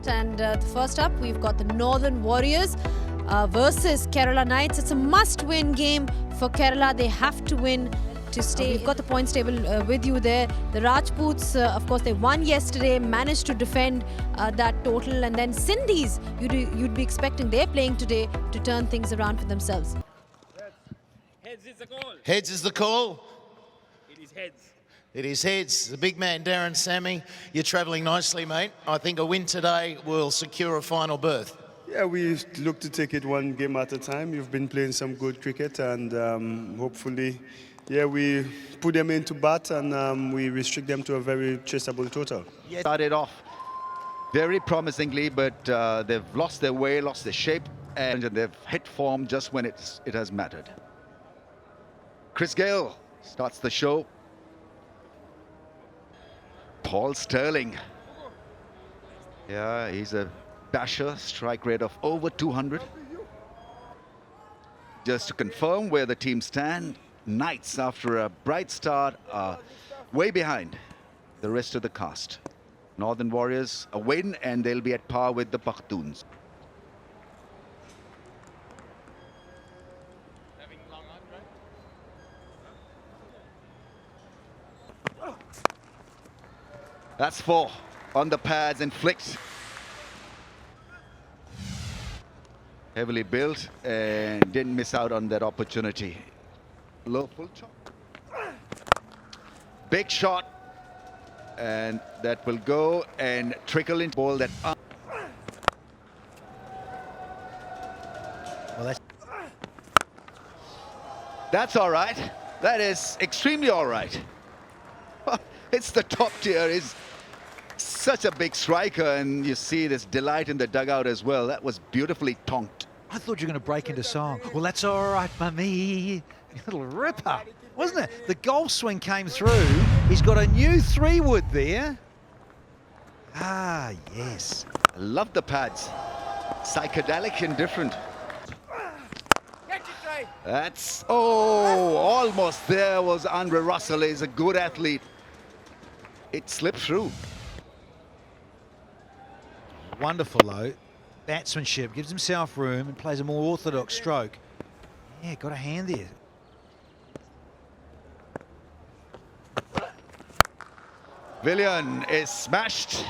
And first up, we've got the Northern Warriors versus Kerala Knights. It's a must-win game for Kerala. They have to win to stay. We've got the points table with you there. The Rajputs, of course, they won yesterday, managed to defend that total. And then Sindhis, you'd be expecting they're playing today to turn things around for themselves. Heads is the call. Heads is the call. It is heads. It is heads. The big man, Darren Sammy, you're travelling nicely, mate. I think a win today will secure a final berth. Yeah, we look to take it one game at a time. You've been playing some good cricket, and hopefully, yeah, we put them into bat and we restrict them to a very chaseable total. Yeah. Started off very promisingly, but they've lost their way, lost their shape, and they've hit form just when it has mattered. Chris Gale starts the show. Paul Sterling. Yeah, he's a basher, strike rate of over 200. Just to confirm where the team stand, Knights, after a bright start, are way behind the rest of the cast. Northern Warriors a win, and they'll be at par with the Pakhtuns. That's 4 on the pads and flicked. Heavily built and didn't miss out on that opportunity. Low full shot. Big shot. And that will go and trickle into ball that. Well, that's all right. That is extremely all right. It's the top tier. Is such a big striker, and you see this delight in the dugout as well. That was beautifully tonked. I thought you were going to break into song. Well, that's all right by me. Little ripper, wasn't it? The golf swing came through. He's got a new 3-wood there. Ah, yes. I love the pads. Psychedelic and different. That's, oh, almost there was Andre Russell. He's a good athlete. It slipped through. Wonderful, though. Batsmanship, gives himself room and plays a more orthodox stroke. Yeah, got a hand there. Villian is smashed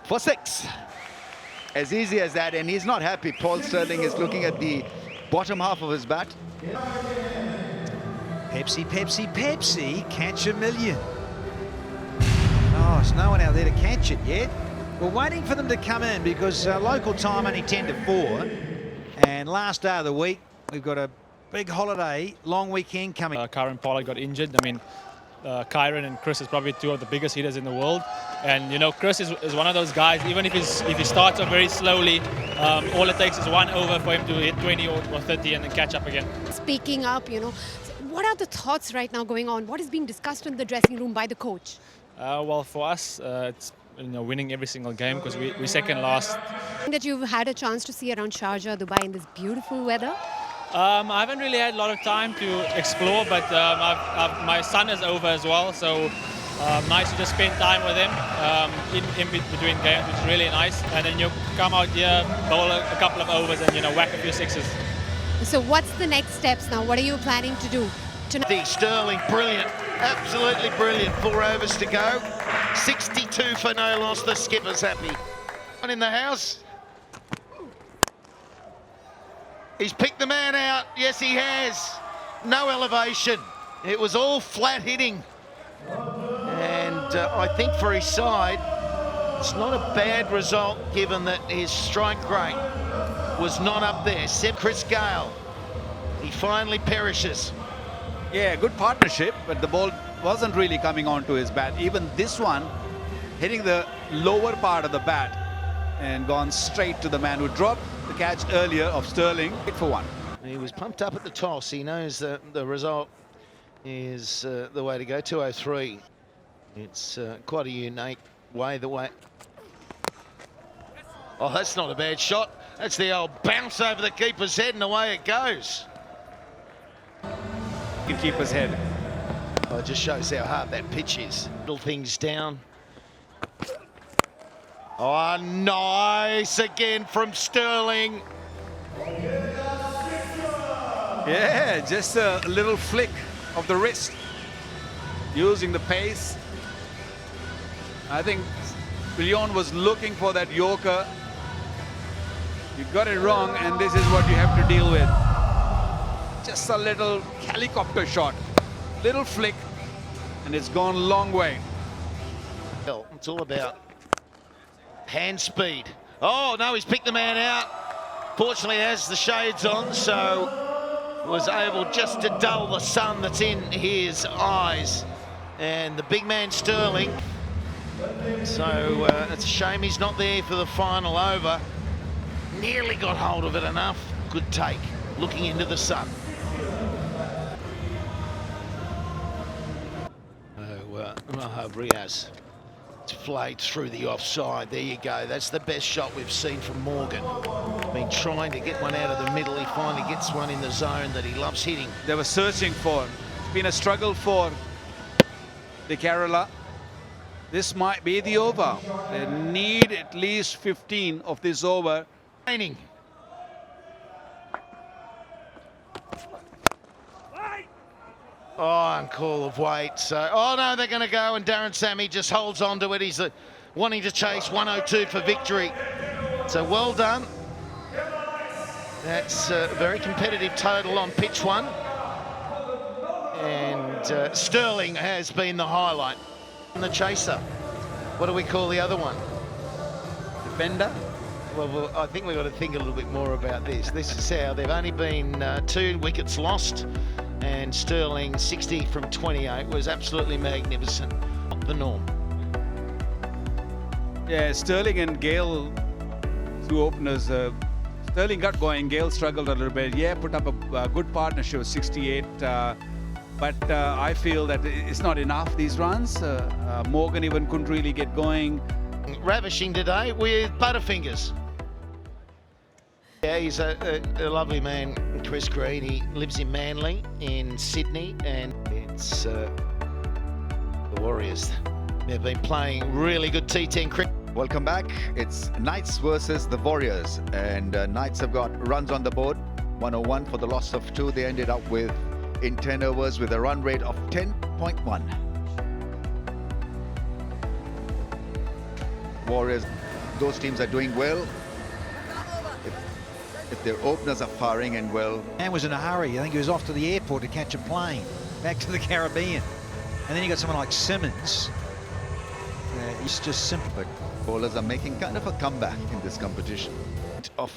for 6. As easy as that, and he's not happy. Paul Sterling is looking at the bottom half of his bat. Pepsi, Pepsi, Pepsi, catch a million. Oh, there's no one out there to catch it yet. We're waiting for them to come in because local time only 10 to 4. And last day of the week, we've got a big holiday, long weekend coming. Karen Pollard got injured. I mean, Kyron and Chris is probably 2 of the biggest hitters in the world. And, you know, Chris is one of those guys, even if he starts off very slowly, all it takes is 1 over for him to hit 20 or 30 and then catch up again. Speaking up, you know, what are the thoughts right now going on? What is being discussed in the dressing room by the coach? Well, for us, it's winning every single game because we second last. That you've had a chance to see around Sharjah, Dubai in this beautiful weather? I haven't really had a lot of time to explore, but my son is over as well, so nice to just spend time with him in between games, which is really nice. And then you come out here, bowl a couple of overs, and whack a few sixes. So what's the next steps now? What are you planning to do tonight? Sterling, brilliant, absolutely brilliant. 4 overs to go. 62 for no loss. The skipper's happy. One in the house. He's picked the man out. Yes, he has. No elevation. It was all flat hitting. And I think for his side, it's not a bad result given that his strike rate was not up there. Chris Gale, he finally perishes. Yeah, good partnership, but the ball wasn't really coming onto his bat. Even this one, hitting the lower part of the bat and gone straight to the man who dropped the catch earlier of Sterling. Hit for 1. He was pumped up at the toss. He knows that the result is the way to go. 203. It's quite a unique way. Oh, that's not a bad shot. That's the old bounce over the keeper's head and away it goes. Can keep his head. Oh, it just shows how hard that pitch is. Little things down. Oh, nice again from Sterling. Yeah, just a little flick of the wrist, using the pace. I think Leon was looking for that Yorker. You got it wrong, and this is what you have to deal with. Just a little helicopter shot, little flick, and it's gone a long way. It's all about hand speed. Oh, no, he's picked the man out. Fortunately, has the shades on, so was able just to dull the sun that's in his eyes. And the big man Sterling. So it's a shame he's not there for the final over. Nearly got hold of it enough. Good take, looking into the sun. Riaz. It's flayed through the offside. There you go. That's the best shot we've seen from Morgan. Been trying to get one out of the middle. He finally gets one in the zone that he loves hitting. They were searching for. It's been a struggle for the Kerala. This might be the over. They need at least 15 of this over. Raining. Oh, and call of weight. So, oh no, they're going to go, and Darren Sammy just holds on to it. He's wanting to chase 102 for victory. So well done. That's a very competitive total on pitch one. And Sterling has been the highlight. And the chaser. What do we call the other one? Defender. Well, I think we've got to think a little bit more about this. This is how they've only been 2 wickets lost. And Sterling, 60 from 28, was absolutely magnificent. Not the norm. Yeah, Sterling and Gale, two openers. Sterling got going, Gale struggled a little bit. Yeah, put up a good partnership, 68. But I feel that it's not enough, these runs. Morgan even couldn't really get going. Ravishing today with Butterfingers. Yeah, he's a lovely man, Chris Green. He lives in Manly in Sydney, and it's the Warriors. They've been playing really good T10 cricket. Welcome back. It's Knights versus the Warriors, and Knights have got runs on the board. 101 for the loss of 2. They ended up with in 10 overs with a run rate of 10.1. Warriors, those teams are doing well. If their openers are firing and well. Man was in a hurry. I think he was off to the airport to catch a plane back to the Caribbean. And then you got someone like Simmons. He's just simple. But bowlers are making kind of a comeback in this competition. Of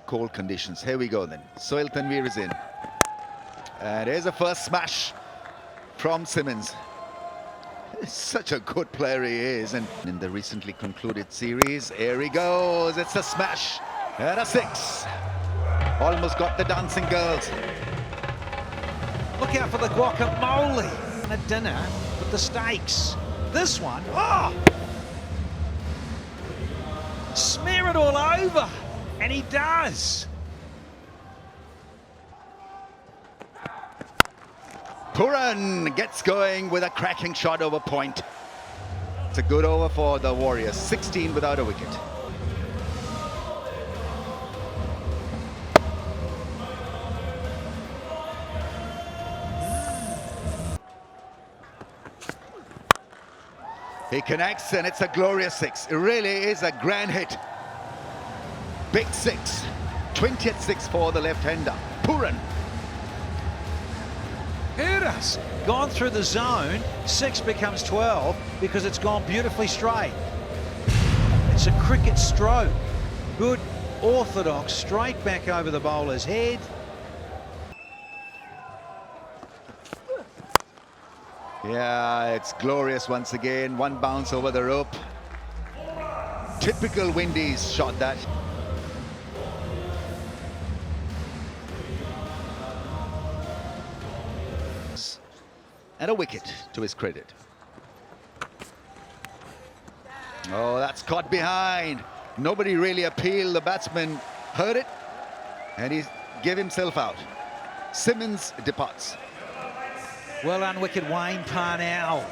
cold conditions. Here we go then. Sohail Tanveer is in. And here's a first smash from Simmons. Such a good player he is. And in the recently concluded series, here he goes. It's a smash. And a 6. Almost got the dancing girls. Look out for the guacamole and a dinner with the steaks. This one, oh! Smear it all over, and he does. Puran gets going with a cracking shot over point. It's a good over for the Warriors. 16 without a wicket. He connects, and it's a glorious 6. It really is a grand hit. Big 6. 20th 6 for the left-hander. Puran. Hit us. Gone through the zone. 6 becomes 12 because it's gone beautifully straight. It's a cricket stroke. Good, orthodox, straight back over the bowler's head. Yeah, it's glorious once again. One bounce over the rope. Typical Windies shot that. And a wicket to his credit. Oh, that's caught behind. Nobody really appealed. The batsman heard it, and he gave himself out. Simmons departs. Well done, wicket Wayne Parnell.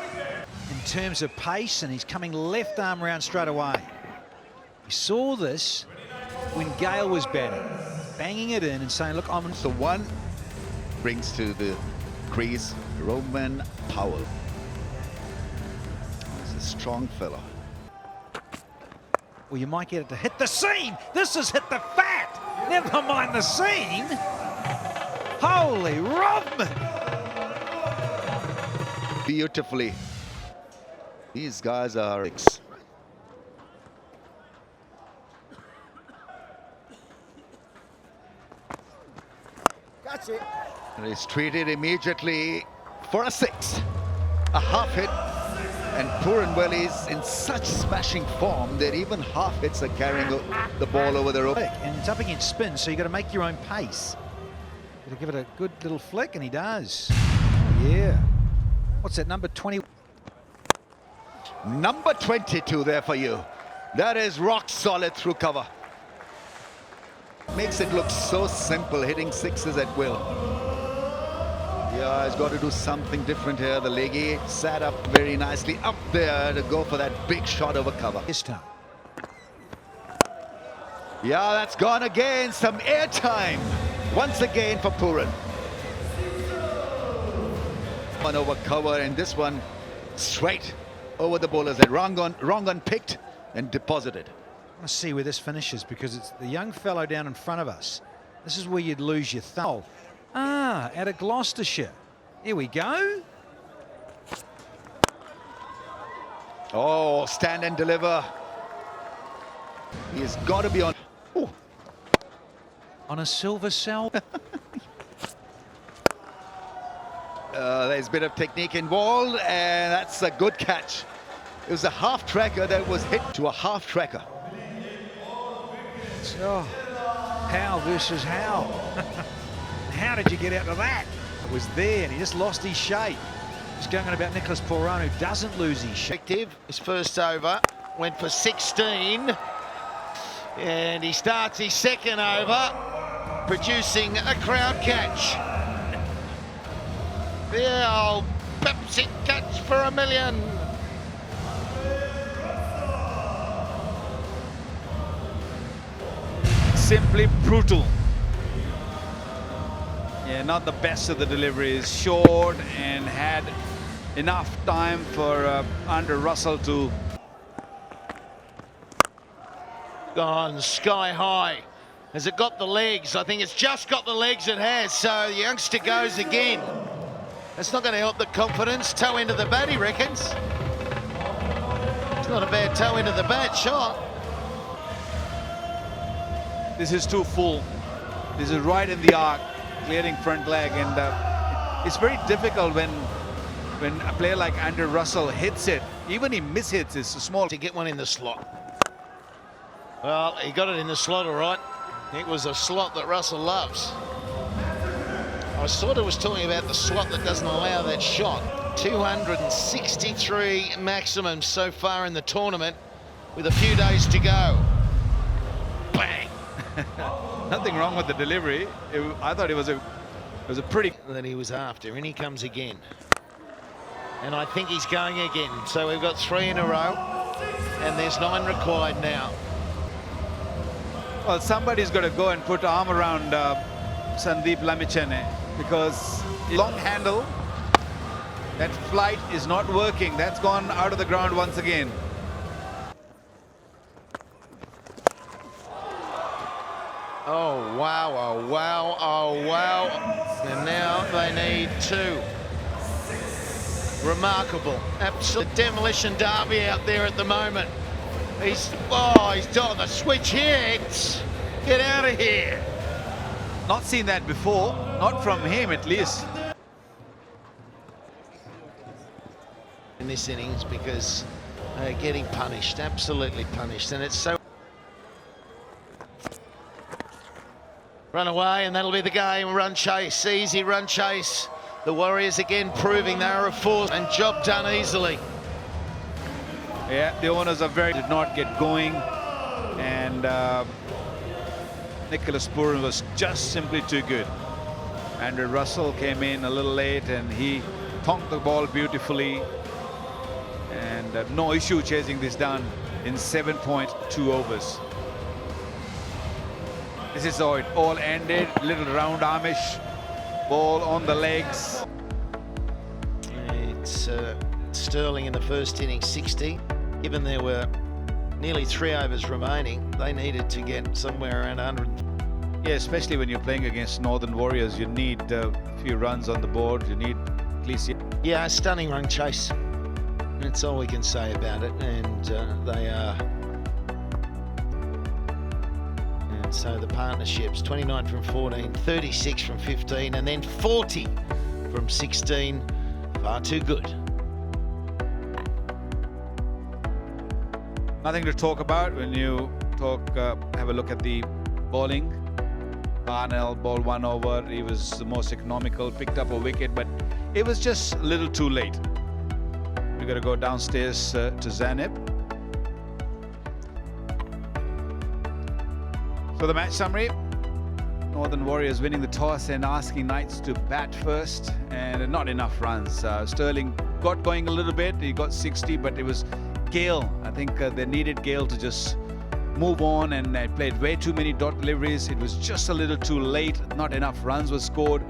And terms of pace, and he's coming left arm round straight away. We saw this when Gale was batting, banging it in and saying, look, I'm... So one brings to the crease Roman Powell. He's a strong fellow. Well, you might get it to hit the seam. This has hit the fat. Never mind the seam. Holy Rodman. Beautifully. These guys are... That's it. And he's treated immediately for a 6. A half hit. And Pooran, well, he's in such smashing form that even half hits are carrying the ball over the rope. And it's up against spin, so you've got to make your own pace. Got to give it a good little flick, and he does. Oh, yeah. What's that, number 20? Number 22 there for you. That is rock solid through cover. Makes it look so simple, hitting 6s at will. Yeah, he's got to do something different here. The leggy sat up very nicely up there to go for that big shot over cover. This time. Yeah, that's gone again. Some air time once again for Pooran. One over cover, and this one straight over the bowler's head. Wrong on picked and deposited. I want to see where this finishes, because it's the young fellow down in front of us. This is where you'd lose your thumb. Ah, out of Gloucestershire. Here we go. Oh, stand and deliver. He's got to be on. Ooh. On a silver cell. There's a bit of technique involved, and that's a good catch. It was a half tracker that was hit to a half tracker. So, how versus how? How did you get out of that? It was there, and he just lost his shape. Just going on about Nicholas Pooran, who doesn't lose his shape. His first over went for 16, and he starts his second over, producing a crowd catch. The old Pepsi catch for $1 million. Simply brutal. Yeah, not the best of the deliveries. Short and had enough time for Andrew Russell to... Gone sky high. Has it got the legs? I think it's just got the legs it has, so the youngster goes again. That's not going to help the confidence. Toe into the bat, he reckons. It's not a bad toe into the bat shot. This is too full. This is right in the arc, clearing front leg, and it's very difficult when a player like Andrew Russell hits it. Even he mishits, it's small. To get one in the slot. Well, he got it in the slot, all right. It was a slot that Russell loves. I sort of was talking about the slot that doesn't allow that shot. 263 maximum so far in the tournament, with a few days to go. Bang! Nothing wrong with the delivery. I thought it was a pretty... That he was after, and he comes again. And I think he's going again. So we've got 3 in a row, and there's 9 required now. Well, somebody's got to go and put arm around Sandeep Lamichhane, because long handle, that flight is not working. That's gone out of the ground once again. Oh, wow, oh, wow, oh, wow. And now they need 2. Remarkable. Absolute demolition derby out there at the moment. He's on the switch here. Get out of here. Not seen that before, not from him at least. In this innings, because they're getting punished, absolutely punished, and it's so... Run away, and that'll be the game. Run chase, easy run chase. The Warriors again proving they're a force, and job done easily. Yeah, the owners are did not get going, and Nicholas Pooran was just simply too good. Andrew Russell came in a little late, and he thonked the ball beautifully. no issue chasing this down in 7.2 overs. This is how it all ended. Little round armish, ball on the legs. It's Sterling in the first innings, 60. Given there were nearly 3 overs remaining, they needed to get somewhere around 100. Yeah, especially when you're playing against Northern Warriors, you need a few runs on the board. You need at least... Yeah, a stunning run chase. That's all we can say about it, and they are. And so the partnerships, 29 from 14, 36 from 15, and then 40 from 16. Far too good. Nothing to talk about when you have a look at the bowling. Parnell bowled 1 over. He was the most economical, picked up a wicket, but it was just a little too late. We've got to go downstairs to Zanib. So the match summary. Northern Warriors winning the toss and asking Knights to bat first, and not enough runs. Sterling got going a little bit. He got 60, but it was Gale. I think they needed Gale to just move on, and they played way too many dot deliveries. It was just a little too late. Not enough runs were scored,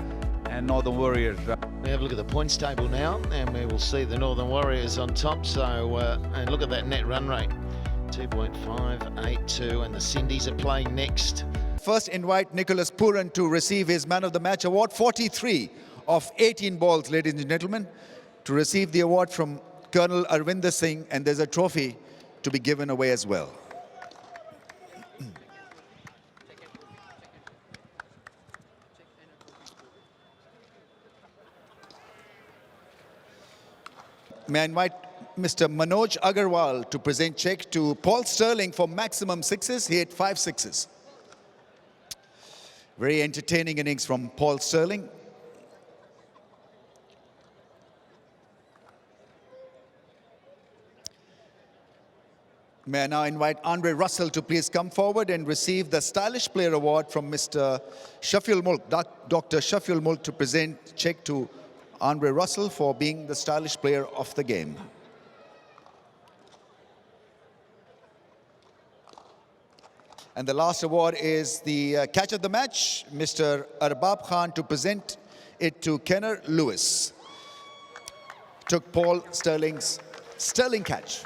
and Northern Warriors. We have a look at the points table now, and we will see the Northern Warriors on top. So, and look at that net run rate, 2.582, and the Cindies are playing next. First invite Nicholas Pooran to receive his Man of the Match award, 43 of 18 balls, ladies and gentlemen, to receive the award from Colonel Arvinder Singh, and there's a trophy to be given away as well. May I invite Mr. Manoj Agarwal to present check to Paul Sterling for maximum sixes. He hit 5 sixes. Very entertaining innings from Paul Sterling. May I now invite Andre Russell to please come forward and receive the Stylish Player Award from Mr. Shafiul Mulk, Dr. Shafiul Mulk, to present check to Andre Russell for being the Stylish Player of the game. And the last award is the catch of the match, Mr. Arbab Khan, to present it to Kenner Lewis. Took Paul Sterling's Sterling catch.